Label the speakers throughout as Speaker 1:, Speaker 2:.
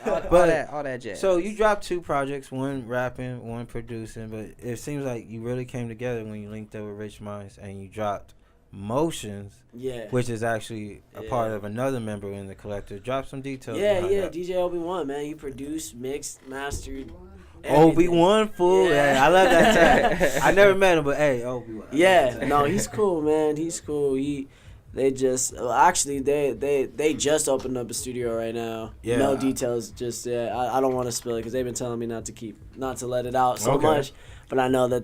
Speaker 1: right. All that jazz.
Speaker 2: So you dropped 2 projects, one rapping, one producing, but it seems like you really came together when you linked up with Rich Minds and you dropped Motions, which is actually a part of another member in the collective. Drop some details.
Speaker 3: That. DJ Obi-Wan, man, he produced, mixed, mastered.
Speaker 2: Obi-Wan, fool. Yeah, I love that tag. I never met him, but hey, Obi-Wan.
Speaker 3: Yeah, no, he's cool, man. He's cool. They just they just opened up a studio right now. Yeah. No details just yet. I don't want to spill it because they've been telling me not to let it out so much. But I know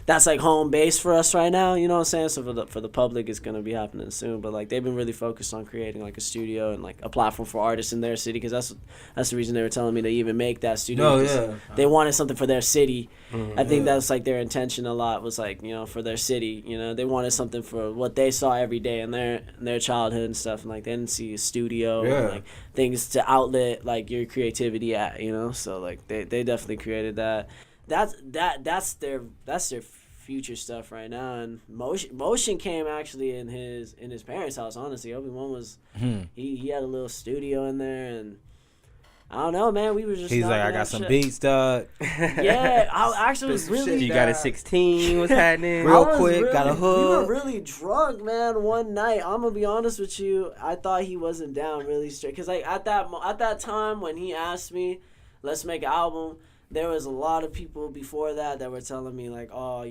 Speaker 3: that's like home base for us right now. You know what I'm saying? So for the public, it's gonna be happening soon. But like they've been really focused on creating like a studio and like a platform for artists in their city because that's the reason they were telling me to even make that studio. They wanted something for their city. I think that's like their intention a lot was like for their city. They wanted something for what they saw every day in their childhood and stuff. And like they didn't see a studio and like things to outlet like your creativity at. So like they definitely created that. That's their future stuff right now. And motion came actually in his parents' house. Honestly, Obi-Wan was he had a little studio in there, and I don't know, man. We were just
Speaker 2: he's like, I got some beats, dog.
Speaker 3: Yeah, I actually was really.
Speaker 1: You got a 16. What's happening?
Speaker 2: Real quick, got a hood.
Speaker 3: We were really drunk, man. One night, I'm gonna be honest with you. I thought he wasn't down really straight, because like at that time when he asked me, let's make an album. There was a lot of people before that were telling me, like, oh,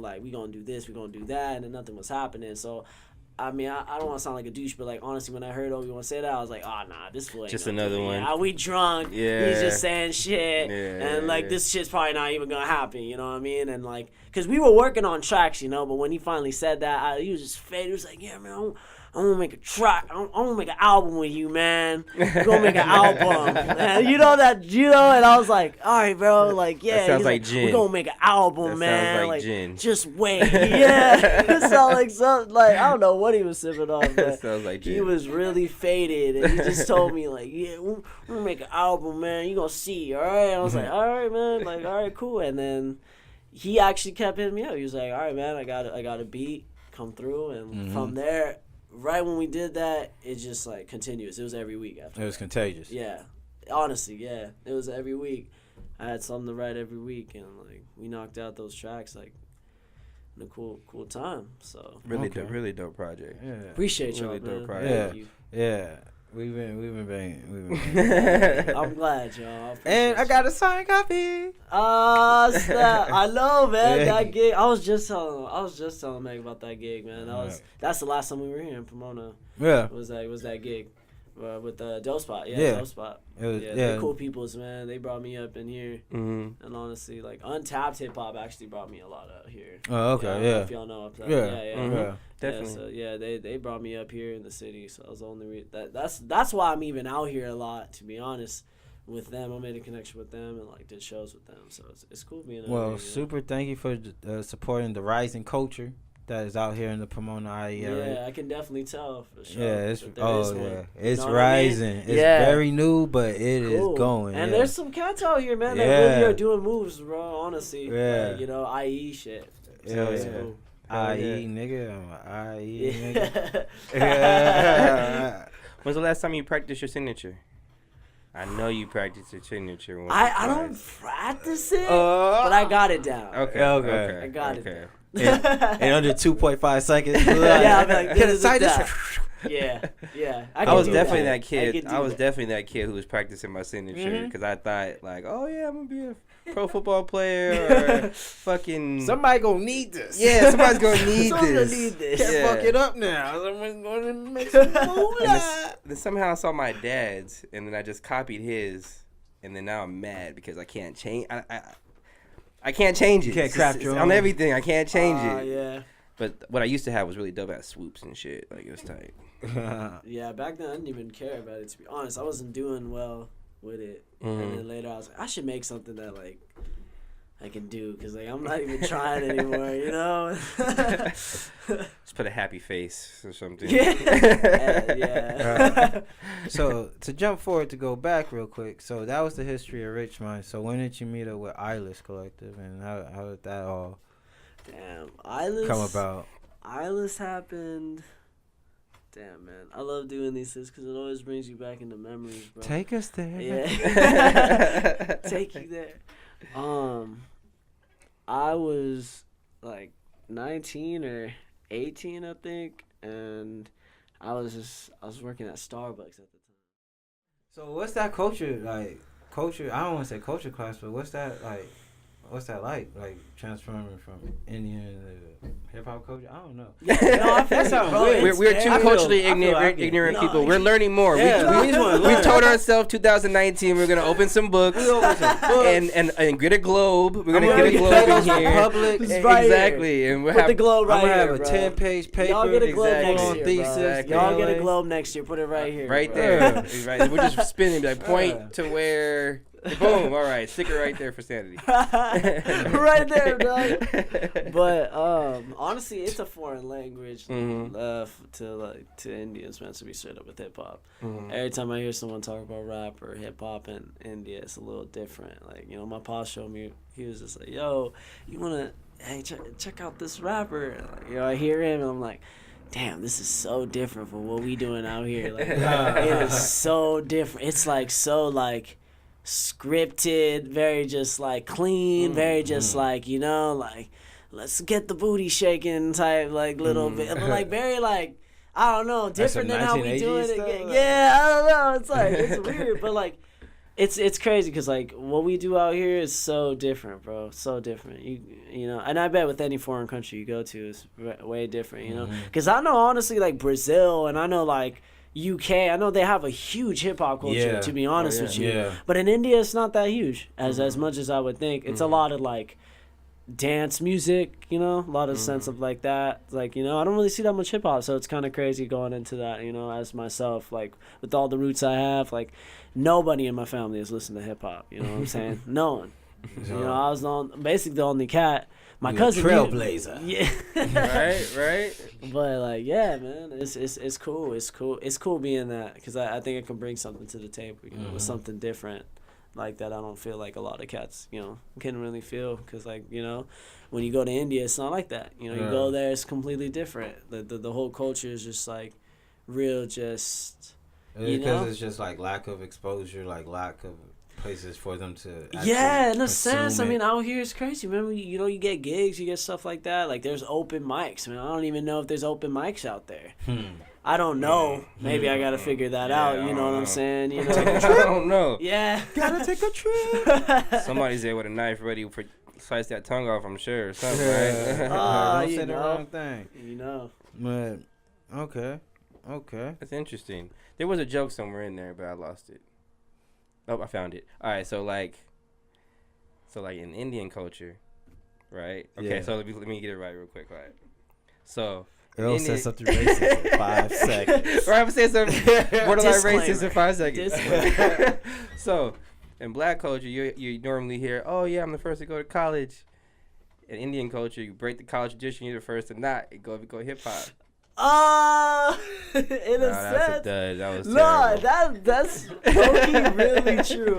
Speaker 3: like, we going to do this, we going to do that, and then nothing was happening. So, I mean, I don't want to sound like a douche, but, like, honestly, when I heard Obi-Wan say that, I was like, oh, nah, this fool ain't
Speaker 1: just another one.
Speaker 3: Yeah, we drunk. Yeah. He's just saying shit. Yeah, and, like, this shit's probably not even going to happen, you know what I mean? And, like, because we were working on tracks, but when he finally said that, he was just faded. He was like, yeah, man, I'm gonna make a track. I'm gonna make an album with you, man. We're gonna make an album. And and I was like, all right, bro. Like, yeah.
Speaker 1: That sounds like Jin.
Speaker 3: We're gonna make an album, man.
Speaker 1: Sounds like Jin.
Speaker 3: Just wait. Yeah. It sounds like something, like, I don't know what he was sipping on, but
Speaker 1: sounds like Jin.
Speaker 3: He was really faded. And he just told me, like, yeah, we're gonna make an album, man. You gonna see, all right? And I was like, all right, man. Like, all right, cool. And then he actually kept hitting me up. He was like, all right, man, I got a beat. Come through. And from there, right when we did that, it just like continuous. It was every week after.
Speaker 2: It was contagious.
Speaker 3: Yeah, honestly, yeah, it was every week. I had something to write every week, and like we knocked out those tracks like in a cool time. So
Speaker 1: really dope project.
Speaker 2: Yeah,
Speaker 3: appreciate y'all,
Speaker 1: really
Speaker 3: man.
Speaker 1: dope project.
Speaker 2: Yeah. We've been banging.
Speaker 3: I'm glad, y'all.
Speaker 2: And I got a signed copy.
Speaker 3: Snap. I know, man. That gig. I was just telling Meg about that gig, man. That's the last time we were here in Pomona.
Speaker 2: Yeah.
Speaker 3: Was that gig with the Dope Spot?
Speaker 2: Yeah.
Speaker 3: Dope Spot.
Speaker 2: Yeah.
Speaker 3: They're cool peoples, man. They brought me up in here,
Speaker 1: and
Speaker 3: honestly, like Untapped Hip Hop actually brought me a lot out here.
Speaker 2: Oh, okay,
Speaker 3: I don't know if y'all know.
Speaker 2: Yeah.
Speaker 1: Definitely.
Speaker 3: Yeah, so they brought me up here in the city, so I was the only that's why I'm even out here a lot, to be honest. With them, I made a connection with them and like did shows with them, so it's cool being out here.
Speaker 2: Well, super. Thank you for supporting the rising culture that is out here in the Pomona IE area.
Speaker 3: Yeah, I can definitely tell for sure.
Speaker 2: Yeah, it's rising. I mean? It's very new, but it is going.
Speaker 3: And there's some cats out here, man, that really are doing moves, bro. Honestly,
Speaker 2: yeah,
Speaker 3: like, IE shit. So
Speaker 2: yeah,
Speaker 3: it's cool.
Speaker 2: IE nigga, I'm a IE nigga.
Speaker 1: When's the last time you practiced your signature? I know you practiced your signature.
Speaker 3: I don't practice it, but I got it down.
Speaker 2: Okay.
Speaker 3: I got it down.
Speaker 2: In under 2.5 seconds.
Speaker 3: Yeah, I'll be like, can I cite this? Yeah.
Speaker 1: I was definitely that kid. I was definitely that kid who was practicing my signature because I thought, like, oh yeah, I'm gonna be a pro football player or fucking
Speaker 2: somebody gonna need this.
Speaker 1: Yeah, somebody's gonna need
Speaker 3: Someone's
Speaker 1: this.
Speaker 3: Gonna need this.
Speaker 2: Can't fuck it up now. Someone's gonna make some moolah.
Speaker 1: Then somehow I saw my dad's, and then I just copied his, and then now I'm mad because I can't change. I can't change it.
Speaker 2: You can't craft your own.
Speaker 1: On everything. I can't change it.
Speaker 3: Yeah.
Speaker 1: But what I used to have was really dope at swoops and shit. Like, it was tight.
Speaker 3: Yeah, back then I didn't even care about it, to be honest. I wasn't doing well with it. And then later I was like, I should make something that, like, I can do. Because, like, I'm not even trying anymore, you know?
Speaker 1: Just put a happy face or something.
Speaker 3: Yeah.
Speaker 2: So, to jump forward, to go back real quick. So, that was the history of Rich Mind. So, when did you meet up with Eyeless Collective? And how did that all
Speaker 3: Eyeless
Speaker 2: come about?
Speaker 3: Eyeless happened Damn, man. I love doing these things because it always brings you back into memories, bro.
Speaker 2: Take us there.
Speaker 3: Yeah. Take you there. I was like 19 or 18, I think, and I was working at Starbucks at the time.
Speaker 2: So what's that culture like? Culture, I don't want to say culture class, but what's that like? What's that like? Like transferring from Indian to hip hop culture? I don't know.
Speaker 3: Yeah, no,
Speaker 2: that sounds weird.
Speaker 1: We're two culturally ignorant people. We're learning more.
Speaker 2: Yeah,
Speaker 1: we told ourselves 2019 we're gonna open some books and get a globe. We're gonna get a globe in here.
Speaker 2: Public.
Speaker 3: Right
Speaker 1: exactly,
Speaker 3: here.
Speaker 1: and we'll
Speaker 3: put the globe right here.
Speaker 2: I'm gonna have
Speaker 3: bro.
Speaker 2: a 10-page paper.
Speaker 3: Y'all get a globe
Speaker 1: exactly.
Speaker 3: next year,
Speaker 2: thesis.
Speaker 3: bro.
Speaker 1: Exactly.
Speaker 3: Y'all get a globe next year. Put it right here.
Speaker 1: Right
Speaker 3: bro.
Speaker 1: there. Right. We're just spinning. Like point to where. Boom! All right, stick it right there for Sanity.
Speaker 3: Right there, dog. But honestly, it's a foreign language to Indians, man. To be straight up with hip hop. Every time I hear someone talk about rap or hip hop in India, it's a little different. Like, you know, my pa showed me. He was just like, "Yo, you wanna check out this rapper?" And, like, you know, I hear him, and I'm like, damn, this is so different from what we doing out here. Like, it is so different. It's like so like scripted, very just like clean, very just like, you know, like let's get the booty shaking type like little bit, but like very like, I don't know, different than how we do it. Yeah, I don't know. It's like it's weird, but like it's crazy because like what we do out here is so different, bro. So different. You know, and I bet with any foreign country you go to is way different. You know, because I know honestly like Brazil and I know like UK, I know they have a huge hip hop culture, to be honest with you. Yeah. But in India, it's not that huge, as much as I would think. It's a lot of like dance music, you know, a lot of sense of like that. Like, you know, I don't really see that much hip hop, so it's kind of crazy going into that, you know, as myself, like with all the roots I have, like nobody in my family has listened to hip hop, you know what I'm saying? No one. You know, I was basically the only cat. My cousin,
Speaker 2: trailblazer.
Speaker 3: Yeah.
Speaker 1: right.
Speaker 3: But like, yeah, man, it's cool. It's cool being that because I think it can bring something to the table. You know, with something different like that. I don't feel like a lot of cats, you know, can really feel because like, you know, when you go to India, it's not like that. You know, you go there, it's completely different. The whole culture is just like real, just
Speaker 2: because it's just like lack of exposure, like lack of places for them to
Speaker 3: in a sense. I mean, out here it's crazy, man. You know, you get gigs, you get stuff like that. Like there's open mics. I mean, I don't even know if there's open mics out there. I don't know. Maybe I gotta figure that out. You know what I'm saying? You know,
Speaker 1: I don't know.
Speaker 3: Yeah,
Speaker 2: gotta take a trip.
Speaker 1: Somebody's there with a knife ready for slice that tongue off. I'm sure. Or something, right?
Speaker 2: Don't say the wrong thing.
Speaker 3: You know.
Speaker 2: But okay.
Speaker 1: That's interesting. There was a joke somewhere in there, but I lost it. Oh, I found it. All right, so like in Indian culture, right? Okay, so let me get it right real quick. All right. So
Speaker 2: Earl said something racist in 5 seconds.
Speaker 1: Or I'm saying something borderline racist in 5 seconds. So in black culture, you normally hear, "Oh yeah, I'm the first to go to college." In Indian culture, you break the college tradition, you're the first to not go hip hop.
Speaker 3: In a sense.
Speaker 1: That's a dud. That was terrible.
Speaker 3: That's low-key really true.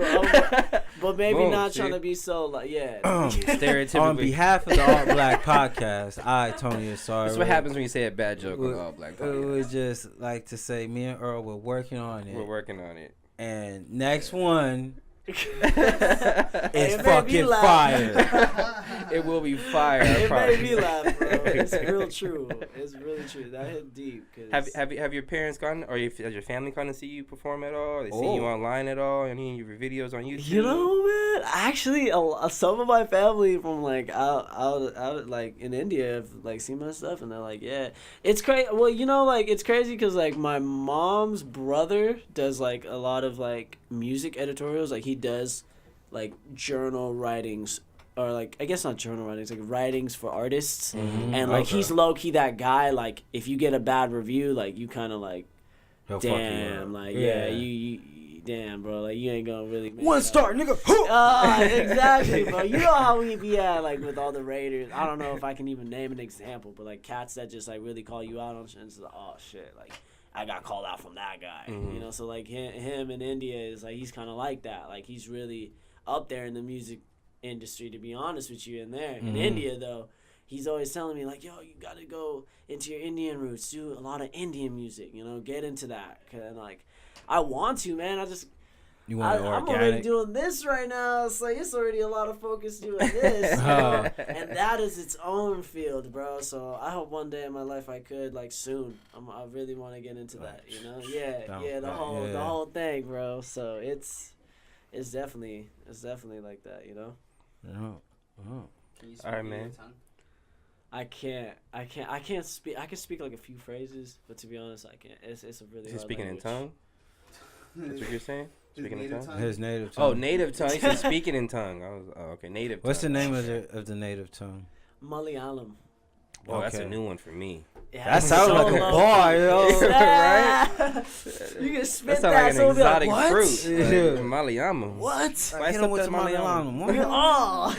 Speaker 3: But maybe not trying to be so like,
Speaker 1: stereotypically.
Speaker 2: On behalf of the All Black Podcast, I, Tony Asaro.
Speaker 1: That's what happens when you say a bad joke on the All Black Podcast.
Speaker 2: It was just like to say, me and Earl were working on it.
Speaker 1: We're working on it.
Speaker 2: And next one it's fucking fire.
Speaker 1: It will be fire.
Speaker 3: It made me laugh, bro. It's real true. It's really true. That hit deep.
Speaker 1: Have your parents gone, or has your family gone to see you perform at all? They see you online at all? Any of your videos on YouTube?
Speaker 3: You know, man. Actually, some of my family from like out like in India have like seen my stuff, and they're like, yeah, it's crazy. Well, you know, like it's crazy because like my mom's brother does like a lot of like music editorials. Like he does like journal writings, or like I guess not journal writings, like writings for artists. And like he's low key that guy. Like if you get a bad review, like you kind of like, damn, like you damn, bro, like you ain't gonna really make
Speaker 2: 1 star, nigga.
Speaker 3: Exactly, bro. You know how we be at like with all the Raiders. I don't know if I can even name an example, but like cats that just like really call you out on shit. And it's like, oh shit, like I got called out from that guy, you know. So like him in India is like he's kind of like that. Like he's really up there in the music industry, to be honest with you. In India though, he's always telling me, like, yo, you got to go into your Indian roots, do a lot of Indian music, you know, get into that. And, like, I want to, man. I'm already doing this right now. It's like, it's already a lot of focus doing this. You know? And that is its own field, bro. So I hope one day in my life I could, like, soon. I really want to get into that, you know? Yeah, the whole thing, bro. So it's definitely like that, you know?
Speaker 4: Can you speak
Speaker 1: all right, man.
Speaker 4: tongue?
Speaker 3: I can't speak. I can speak like a few phrases, but to be honest, I can't. It's a really hard
Speaker 1: speaking
Speaker 3: language.
Speaker 1: in tongue? That's what you're saying? Speaking in tongue?
Speaker 2: His native tongue.
Speaker 1: Oh, native tongue. He said speaking in tongue. Okay, native tongue.
Speaker 2: What's the name of the native tongue?
Speaker 3: Malayalam.
Speaker 1: Oh, that's a new one for me.
Speaker 3: Yeah,
Speaker 2: that sounds like a bar, yo.
Speaker 3: Right? You can spit
Speaker 1: that.
Speaker 3: That
Speaker 1: Sounds like an exotic
Speaker 3: like,
Speaker 1: fruit.
Speaker 2: Yeah.
Speaker 1: Malayalam.
Speaker 3: What?
Speaker 2: Spice up that Malayalam.
Speaker 3: Oh.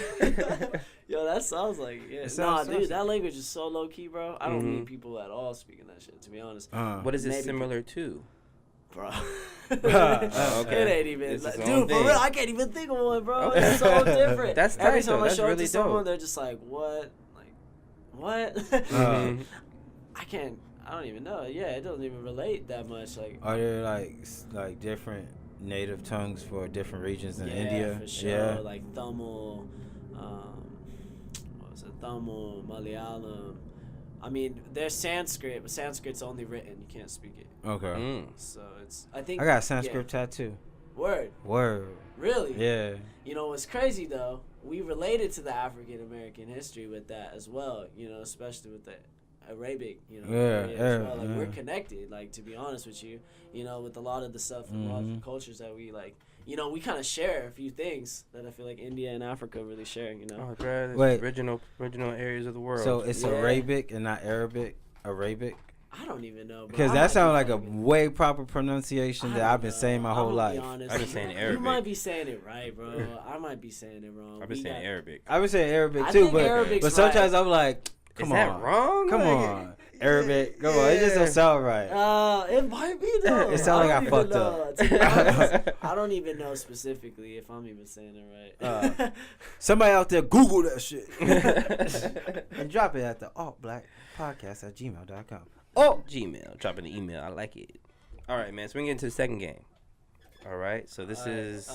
Speaker 3: Yo, that sounds like dude,
Speaker 2: dude,
Speaker 3: that language is so low key, bro. I don't meet people at all speaking that shit, to be honest.
Speaker 1: What is it similar to?
Speaker 3: Bro.
Speaker 1: Okay.
Speaker 3: It ain't even.
Speaker 1: Dude,
Speaker 3: for real, I can't even think of one, bro. Okay. It's so different.
Speaker 1: That's
Speaker 3: every
Speaker 1: tight,
Speaker 3: time
Speaker 1: though.
Speaker 3: I
Speaker 1: That's
Speaker 3: show it
Speaker 1: really
Speaker 3: to someone,
Speaker 1: dope.
Speaker 3: they're just like, what? Like, what? I can't. I don't even know. Yeah, it doesn't even relate that much. Like,
Speaker 2: are there like different native tongues for different regions in India?
Speaker 3: For sure.
Speaker 2: Yeah,
Speaker 3: Like Tamil, what was it? Tamil, Malayalam. I mean, there's Sanskrit, but Sanskrit's only written. You can't speak it.
Speaker 2: Okay.
Speaker 3: So it's. I think.
Speaker 2: I got a Sanskrit tattoo.
Speaker 3: Word. Really?
Speaker 2: Yeah.
Speaker 3: You know what's crazy though? We related to the African American history with that as well. You know, especially with the Arabic. You know. As well. Like we're connected. Like to be honest with you, you know, with a lot of the stuff, a lot of the cultures that we like. You know, we kind of share a few things that I feel like India and Africa really share. You know.
Speaker 1: Oh, wait. Original areas of the world.
Speaker 2: So it's Arabic and not Arabic. Arabic.
Speaker 3: I don't even know, bro.
Speaker 2: Because that sounds like a way proper pronunciation that I've been saying my whole life.
Speaker 1: I've been saying Arabic.
Speaker 3: You might be saying it right, bro. I might be saying it wrong.
Speaker 1: I've been saying Arabic.
Speaker 2: I've been saying Arabic too, but sometimes I'm like, come on.
Speaker 1: Is that wrong?
Speaker 2: Come on. Arabic. Come on. It just don't sound right.
Speaker 3: It might be though.
Speaker 2: It sounds like I fucked up.
Speaker 3: I don't even know specifically if I'm even saying it right.
Speaker 2: Somebody out there Google that shit. And drop it at the altblackpodcast@gmail.com.
Speaker 1: Oh, Gmail. Dropping the email. I like it. All right, man. So we get into the second game. All right. So this is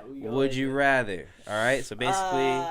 Speaker 3: Would
Speaker 1: you rather. All right. So basically.